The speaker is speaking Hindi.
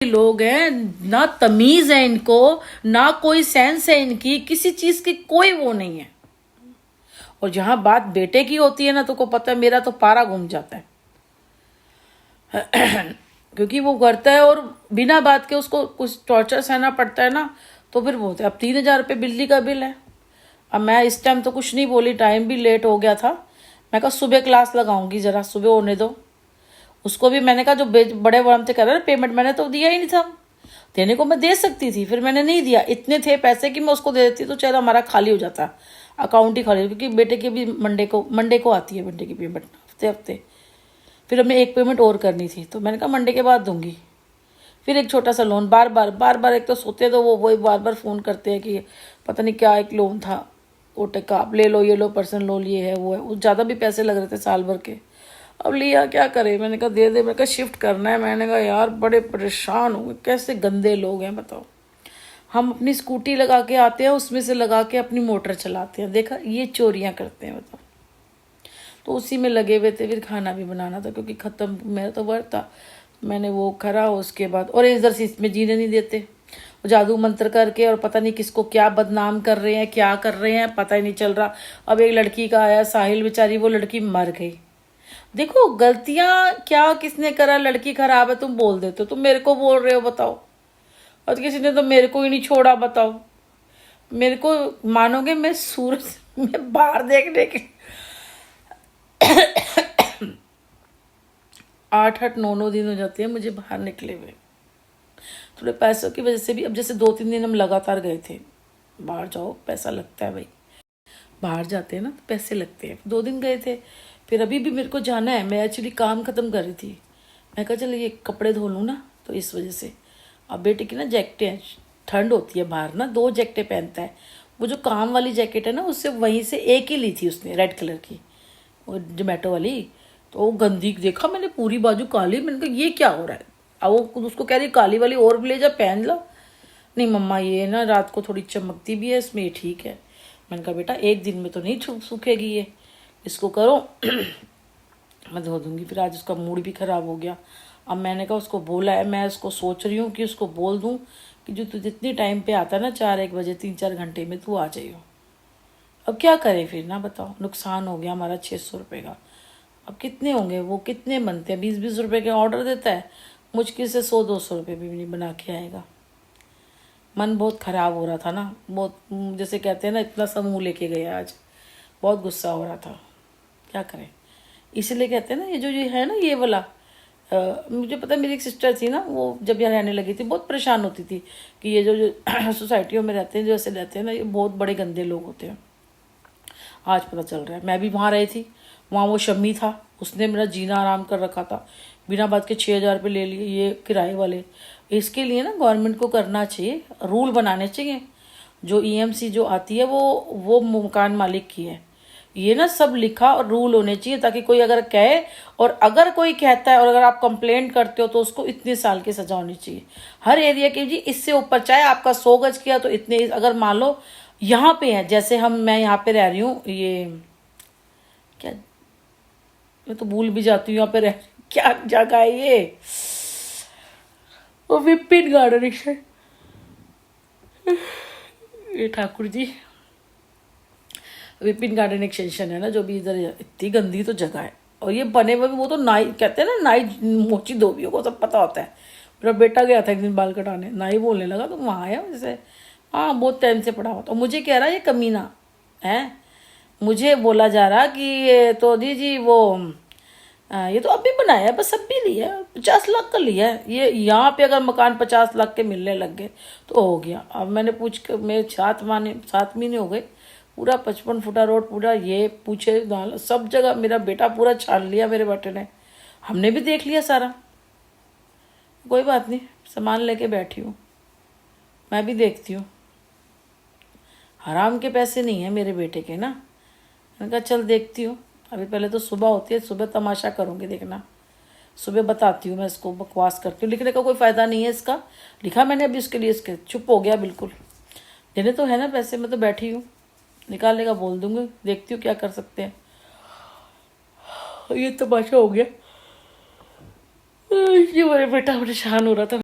लोग हैं, ना तमीज है इनको, ना कोई सेंस है इनकी, किसी चीज की कोई वो नहीं है। और जहां बात बेटे की होती है ना, तो को पता है मेरा तो पारा घूम जाता है। क्योंकि वो करता है और बिना बात के उसको कुछ टॉर्चर सहना पड़ता है ना, तो फिर बोलते अब 3,000 रुपये बिजली का बिल है। अब मैं इस टाइम तो कुछ नहीं बोली, टाइम भी लेट हो गया था। मैं कहा सुबह क्लास लगाऊंगी, जरा सुबह होने दो। उसको भी मैंने कहा जो बड़े वाम से कर रहा है पेमेंट, मैंने तो दिया ही नहीं था। देने को मैं दे सकती थी, फिर मैंने नहीं दिया। इतने थे पैसे कि मैं उसको दे देती तो चलो हमारा खाली हो जाता, अकाउंट ही खाली, क्योंकि बेटे की भी मंडे को आती है बेटे की पेमेंट, हफ्ते हफ्ते। फिर हमें एक पेमेंट और करनी थी, तो मैंने कहा मंडे के बाद दूंगी। फिर एक छोटा सा लोन, बार बार एक तो सोते तो वो बार बार फ़ोन करते हैं कि पता नहीं क्या एक लोन था, ओटे का आप ले लो, ये लो, पर्सनल लोन ये है वो है। वो ज़्यादा भी पैसे लग रहे थे साल भर के। अब लिया, क्या करे। मैंने कहा दे दे, मैंने कहा शिफ्ट करना है। मैंने कहा यार बड़े परेशान हो गए, कैसे गंदे लोग हैं बताओ। हम अपनी स्कूटी लगा के आते हैं, उसमें से लगा के अपनी मोटर चलाते हैं, देखा ये चोरियाँ करते हैं बताओ। तो उसी में लगे हुए थे। फिर खाना भी बनाना था क्योंकि ख़त्म मेरा तो वर्क था। मैंने वो करा, उसके बाद और इधर से इसमें जीने नहीं देते, जादू मंत्र करके, और पता नहीं किसको क्या बदनाम कर रहे हैं, क्या कर रहे हैं, पता ही नहीं चल रहा। अब एक लड़की का आया साहिल, बेचारी वो लड़की मर गई। देखो गलतियां क्या किसने करा, लड़की खराब है तुम बोल देते हो, तुम मेरे को बोल रहे हो बताओ। और किसी ने तो मेरे को ही नहीं छोड़ा बताओ। मेरे को मानोगे, मैं सूरज में बाहर देखने के 8-9 दिन हो जाते हैं मुझे बाहर निकले हुए, थोड़े पैसों की वजह से भी। अब जैसे 2-3 दिन हम लगातार गए थे, बाहर जाओ पैसा लगता है भाई, बाहर जाते हैं ना तो पैसे लगते हैं। 2 दिन गए थे, फिर अभी भी मेरे को जाना है। मैं एक्चुअली काम ख़त्म कर रही थी, मैं कहा चलो ये कपड़े धो लूँ ना, तो इस वजह से। अब बेटे की ना जैकेटें, ठंड होती है बाहर ना, 2 जैकेटें पहनता है। वो जो काम वाली जैकेट है ना, उससे वहीं से एक ही ली थी उसने, रेड कलर की, वो जोमेटो वाली। तो वो गंदी देखा मैंने, पूरी बाजू काली। मैंने कहा ये क्या हो रहा है। अब वो उसको कह रही काली वाली और भी ले जा, पहन लो। नहीं मम्मा ये ना रात को थोड़ी चमकती भी है इसमें, ये ठीक है। मैंने कहा बेटा एक दिन में तो नहीं सूखेगी ये, इसको करो मैं धो दूंगी। फिर आज उसका मूड भी ख़राब हो गया। अब मैंने कहा उसको बोला है, मैं उसको सोच रही हूँ कि उसको बोल दूँ कि जो तू जितनी टाइम पे आता ना, 4-1 बजे, 3-4 घंटे में तू आ जाइयो। अब क्या करे फिर ना बताओ, नुकसान हो गया हमारा 600 रुपये का। अब कितने होंगे वो, कितने बनते हैं, 20-20 रुपये के ऑर्डर देता है, मुश्किल से 100-200 रुपये भी नहीं बना के आएगा। मन बहुत ख़राब हो रहा था ना, बहुत, जैसे कहते हैं ना इतना समूह लेके गया आज, बहुत गुस्सा हो रहा था। क्या करें, इसलिए कहते हैं ना ये है ना ये वाला, मुझे पता है मेरी एक सिस्टर थी ना, वो जब यहाँ रहने लगी थी बहुत परेशान होती थी कि ये जो सोसाइटियों में रहते हैं, जो ऐसे रहते हैं ना, ये बहुत बड़े गंदे लोग होते हैं। आज पता चल रहा है। मैं भी वहाँ रही थी, वहाँ वो शम्मी था, उसने मेरा जीना आराम कर रखा था, बिना बात के 6,000 रुपये ले लिए ये किराए वाले। इसके लिए ना गवर्नमेंट को करना चाहिए, रूल बनाने चाहिए। जो ईएमसी जो आती है वो मकान मालिक की है, ये ना सब लिखा और रूल होने चाहिए, ताकि कोई अगर कहे, और अगर कोई कहता है और अगर आप कंप्लेंट करते हो तो उसको इतने साल की सजा होनी चाहिए हर एरिया की जी। इससे ऊपर चाहे आपका 100 गज किया तो इतने, अगर मान लो यहाँ पे है, जैसे मैं यहाँ पे रह रही हूँ, ये क्या, मैं तो भूल भी जाती हूँ यहाँ पे रह क्या जगह है वो विपिन गार्डन से, ये ठाकुर जी विपिन गार्डन एक्सटेंशन है ना, जो भी इधर, इतनी गंदी तो जगह है। और ये बने हुए भी, वो तो नाई कहते हैं ना, नाई मोची धोबियों को सब पता होता है। मेरा बेटा गया था एक दिन बाल कटाने, नाई बोलने लगा तो वहाँ आया जैसे, हाँ बहुत टाइम से पड़ा हुआ। तो मुझे कह रहा ये कमीना है, मुझे बोला जा रहा कि ये तो जी वो ये तो अभी बनाया है, बस अभी लिया है, 50 लाख का लिया है। ये यहाँ पे अगर मकान 50 लाख के मिलने लग गए तो हो गया। अब मैंने पूछ कर, मेरे 7 महीने हो गए, पूरा 55 फुटा रोड, पूरा ये पूछे दाल सब जगह मेरा बेटा पूरा छान लिया मेरे बेटे ने। हमने भी देख लिया सारा, कोई बात नहीं, सामान लेके बैठी हूँ, मैं भी देखती हूँ। हराम के पैसे नहीं है मेरे बेटे के ना। मैंने कहा चल देखती हूँ, अभी पहले तो सुबह होती है, सुबह तमाशा करूँगी, देखना सुबह बताती हूँ मैं इसको, बकवास करती हूँ। लिखने का कोई फ़ायदा नहीं है इसका, लिखा मैंने अभी उसके लिए, इसके चुप हो गया बिल्कुल। देने तो है ना पैसे, मैं तो बैठी हूँ, निकालने का बोल दूँगी, देखती हूँ क्या कर सकते हैं। ये तमाशा हो गया, ये मेरे बेटा परेशान हो रहा था।